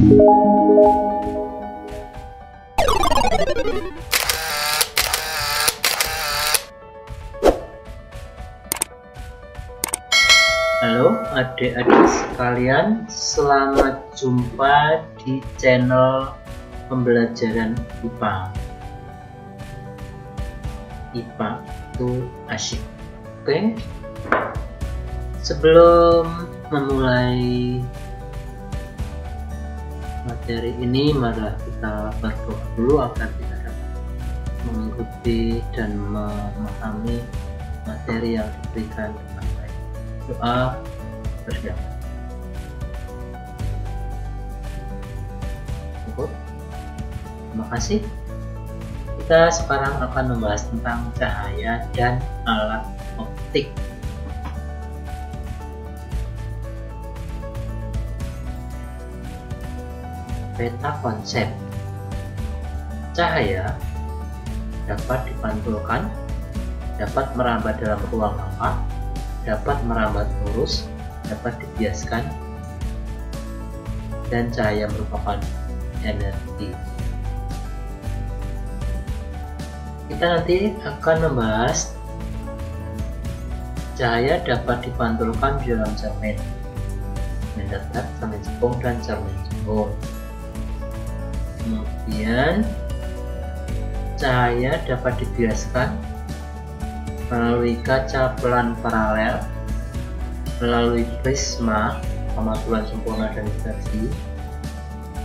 Halo adik-adik sekalian, selamat jumpa di channel pembelajaran IPA. IPA itu asyik. Oke, sebelum memulai materi ini, mari kita berdoa dulu agar kita dapat mengikuti dan memahami materi yang diberikan dengan baik. Doa bersama. Cukup. Terima kasih. Kita sekarang akan membahas tentang cahaya dan alat optik. Peta konsep. Cahaya dapat dipantulkan, dapat merambat dalam ruang hampa, dapat merambat lurus, dapat dibiaskan, dan cahaya merupakan energi. Kita nanti akan membahas cahaya dapat dipantulkan di dalam cermin mendatar, cermin cekung, dan cermin cekung. Kemudian cahaya dapat dibiaskan melalui kaca pelan paralel, melalui prisma, pemantauan sempurna dan diversi,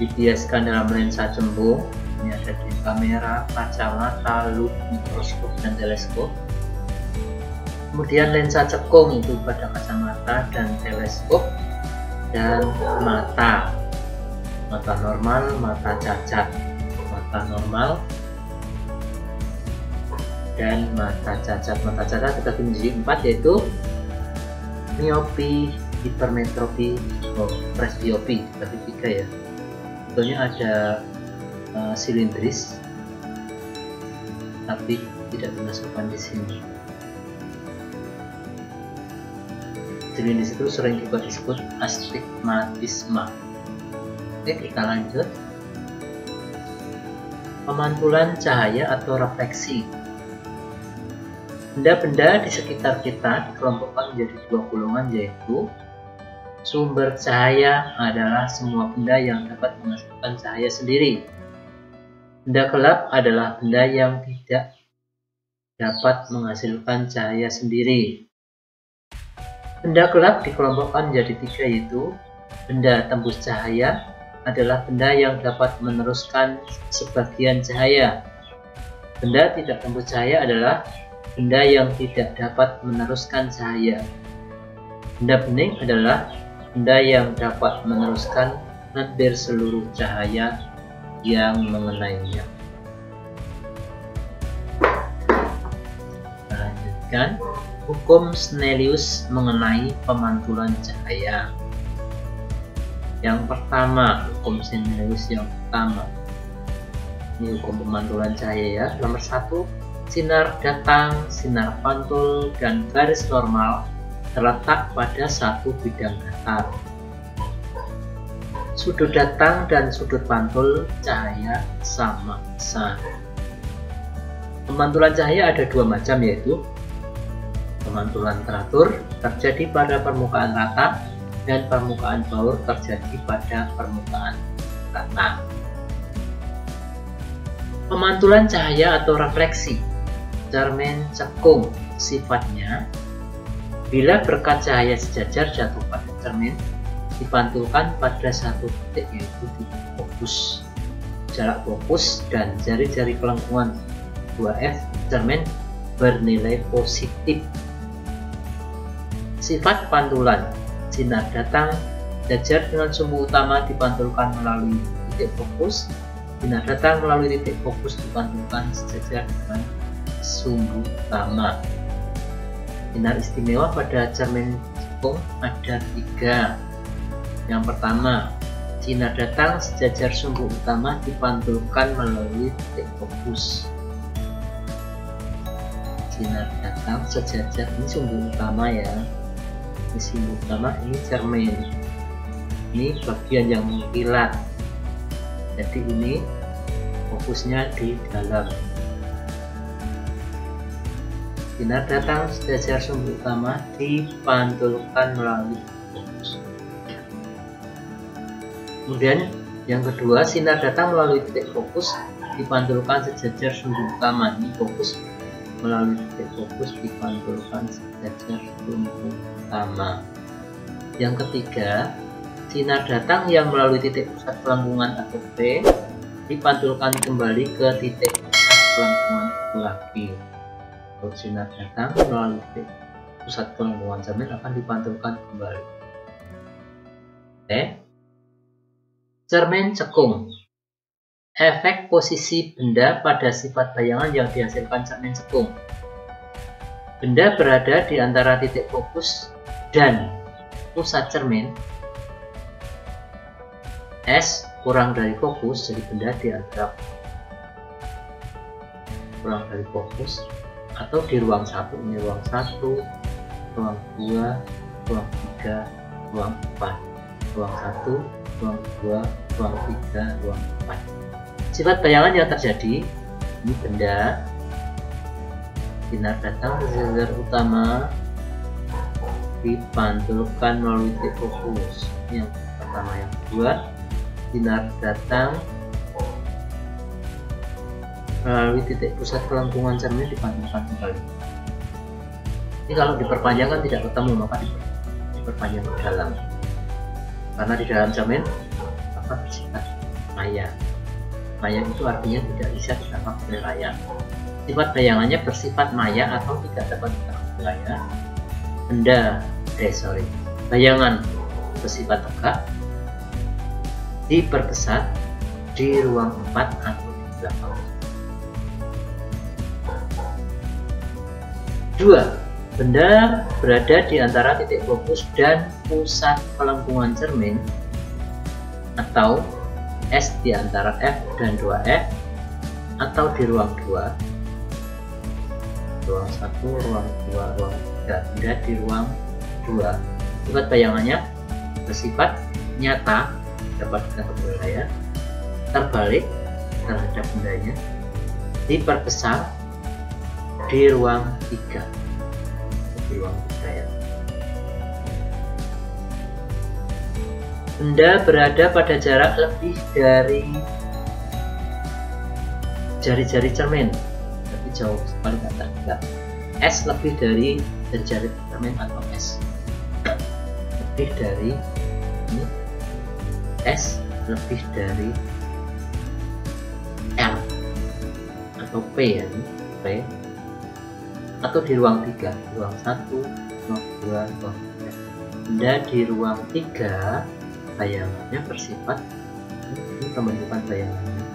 dibiaskan dalam lensa cembung. Ini ada di kamera, kacamata, loop, mikroskop, dan teleskop. Kemudian lensa cekung itu pada kacamata dan teleskop, dan mata normal, mata cacat, mata normal, dan mata cacat. Mata cacat kita bagi menjadi 4, yaitu miopi, hipermetropi, presbiopi, tapi 3 ya. Sebetulnya ada silindris, tapi tidak dimasukkan di sini. Silindris itu sering juga disebut astigmatisma. Oke, kita lanjut. Pemantulan cahaya atau refleksi. Benda-benda di sekitar kita dikelompokkan menjadi 2 golongan, yaitu sumber cahaya adalah semua benda yang dapat menghasilkan cahaya sendiri. Benda gelap adalah benda yang tidak dapat menghasilkan cahaya sendiri. Benda gelap dikelompokkan menjadi 3, yaitu benda tembus cahaya adalah benda yang dapat meneruskan sebagian cahaya. Benda tidak tembus cahaya adalah benda yang tidak dapat meneruskan cahaya. Benda bening adalah benda yang dapat meneruskan hampir seluruh cahaya yang mengenainya. Kita lanjutkan. Hukum Snellius mengenai pemantulan cahaya. Yang pertama, hukum Snellius yang pertama. Ini hukum pemantulan cahaya ya. Nomor 1, sinar datang, sinar pantul, dan garis normal terletak pada satu bidang datar. Sudut datang dan sudut pantul cahaya sama besar. Pemantulan cahaya ada 2 macam, yaitu pemantulan teratur terjadi pada permukaan rata dan permukaan baur terjadi pada permukaan rata. Pemantulan cahaya atau refleksi. Cermin cekung sifatnya bila berkat cahaya sejajar jatuh pada cermin dipantulkan pada satu titik, yaitu titik fokus. Jarak fokus dan jari-jari kelengkungan 2F cermin bernilai positif. Sifat pantulan. Sinar datang sejajar dengan sumbu utama dipantulkan melalui titik fokus. Sinar datang melalui titik fokus dipantulkan sejajar dengan sumbu utama. Sinar istimewa pada cermin cekung ada 3. Yang pertama, sinar datang sejajar sumbu utama dipantulkan melalui titik fokus. Sinar datang sejajar, ini sumbu utama ya. Ini sumbu utama, ini cermin. Ini bagian yang mengkilat. Jadi ini fokusnya di dalam. Sinar datang sejajar sumber utama dipantulkan melalui fokus. Kemudian yang kedua, sinar datang melalui titik fokus dipantulkan sejajar sumber utama. Ini fokus melalui titik fokus dipantulkan sejajar sumber utama. Yang ketiga, sinar datang yang melalui titik pusat pelengkungan atau P dipantulkan kembali ke titik pusat pelengkungan lagi. Kalau sinar datang melalui titik pusat pelengkungan cermin akan dipantulkan kembali. Oke. Cermin cekung. Efek posisi benda pada sifat bayangan yang dihasilkan cermin cekung. Benda berada di antara titik fokus dan pusat cermin. S kurang dari fokus, jadi benda di antara kurang dari fokus atau di ruang 1, ini ruang 1, ruang 2, ruang 3, ruang 4, ruang 1, ruang 2, ruang 3, ruang 4. Sifat bayangan yang terjadi, ini benda, sinar datang ke sumber utama dipantulkan melalui titik fokus. Yang pertama. Yang kedua, sinar datang melalui titik pusat pelengkungan cermin dipantulkan kembali. Ini kalau diperpanjang kan tidak ketemu, maka diperpanjang ke dalam. Karena di dalam cermin maka bersifat maya. Maya itu artinya tidak bisa ditangkap oleh layar. Sifat bayangannya bersifat maya atau tidak dapat ditangkap oleh layar. Bayangan bersifat tegak, diperbesar di ruang 4 atau di belakang. 2. Benda berada di antara titik fokus dan pusat pelengkungan cermin atau S di antara F dan 2F atau di ruang 2, ruang 1, ruang 2, ruang 3. Benda di ruang 2. Sifat bayangannya bersifat nyata, dapat ditangkap oleh layar, terbalik terhadap bendanya, diperbesar di ruang 3, di ruang 3 ya. Benda berada pada jarak lebih dari jari-jari cermin, tapi jauh sekali tidak. S lebih dari jari-jari cermin atau S lebih dari ini, S lebih dari L atau P ya, ini P, atau di ruang 3, ruang 1, ruang 2, ruang 3. Benda di ruang 3 bayangannya bersifat, ini pembentukan bayangannya,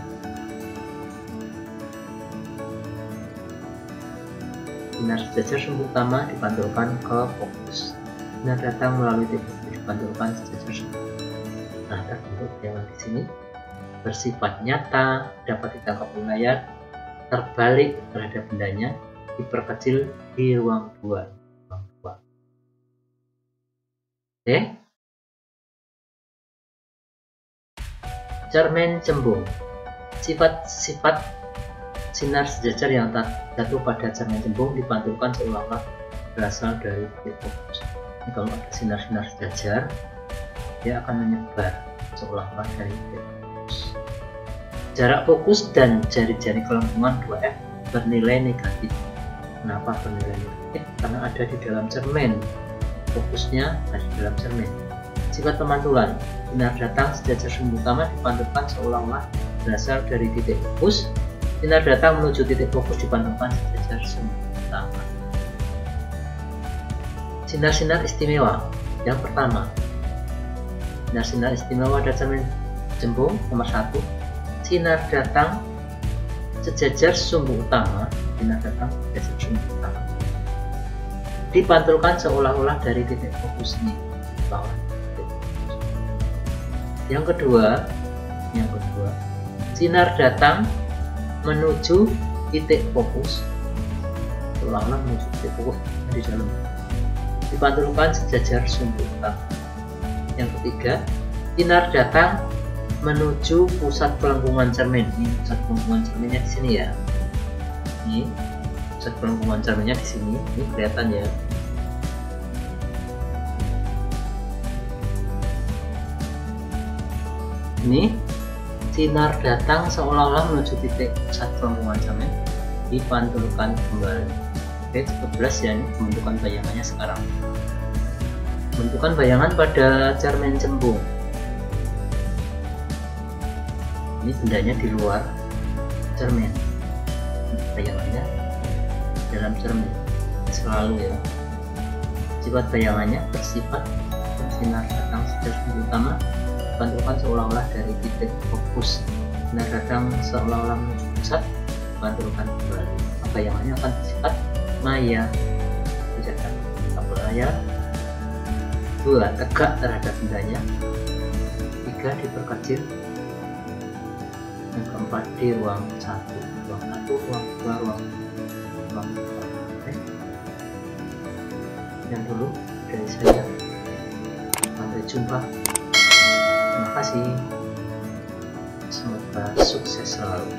sinar sejajar sumber utama dipantulkan ke fokus. Sinar datang melalui titik fokus dipantulkan sejajar sumber. Nah, terbentuk bayangan di sini bersifat nyata, dapat ditangkap oleh layar, terbalik terhadap bendanya, diperkecil di ruang 2. Oke. Cermin cembung. Sifat-sifat sinar sejajar yang jatuh pada cermin cembung dipantulkan seolah-olah berasal dari titik fokus. Ini kalau ada sinar-sinar sejajar, dia akan menyebar seolah-olah dari titik fokus. Jarak fokus dan jari-jari kelengkungan 2F bernilai negatif. Kenapa bernilai negatif? Karena ada di dalam cermin. Fokusnya ada di dalam cermin. Sifat pemantulan. Sinar datang sejajar sumber utama dipantulkan seolah-olah berasal dari titik fokus. Sinar datang menuju titik fokus dipantulkan sejajar sumber utama. Sinar-sinar istimewa. Yang pertama, sinar-sinar istimewa pada cermin cembung nomor 1. Sinar datang sejajar sumber utama. Sinar datang sejajar sumber utama dipantulkan seolah-olah dari titik fokus ini bawah. Yang kedua, sinar datang menuju titik fokus, seolah-olah menuju titik fokus di dalam, dipantulkan sejajar sumber utama. Yang ketiga, sinar datang menuju pusat pelengkungan cermin. Ini pusat pelengkungan cerminnya di sini ya. Ini pusat pelengkungan cerminnya di sini. Ini kelihatan ya. Ini sinar datang seolah-olah menuju titik pusat pelengkungan cermin, dipantulkan kembali. Oke, cukup jelas ya ini pembentukan bayangannya sekarang. Pembentukan bayangan pada cermin cembung. Ini bendanya di luar cermin, bayangannya dalam cermin selalu ya. Sifat bayangannya bersifat sinar datang sejak utama, pantulkan seolah-olah dari titik fokus. Sinar datang seolah-olah menuju pusat, pantulkan kembali. Bayangannya akan bersifat maya. Misalkan layar. 2. Tegak terhadap bendanya. 3. Diperkecil. Yang keempat di ruang 1, ruang 2, ruang 3. Oke. Sekian dulu dari saya. Sampai jumpa. Terima kasih. Semoga sukses selalu.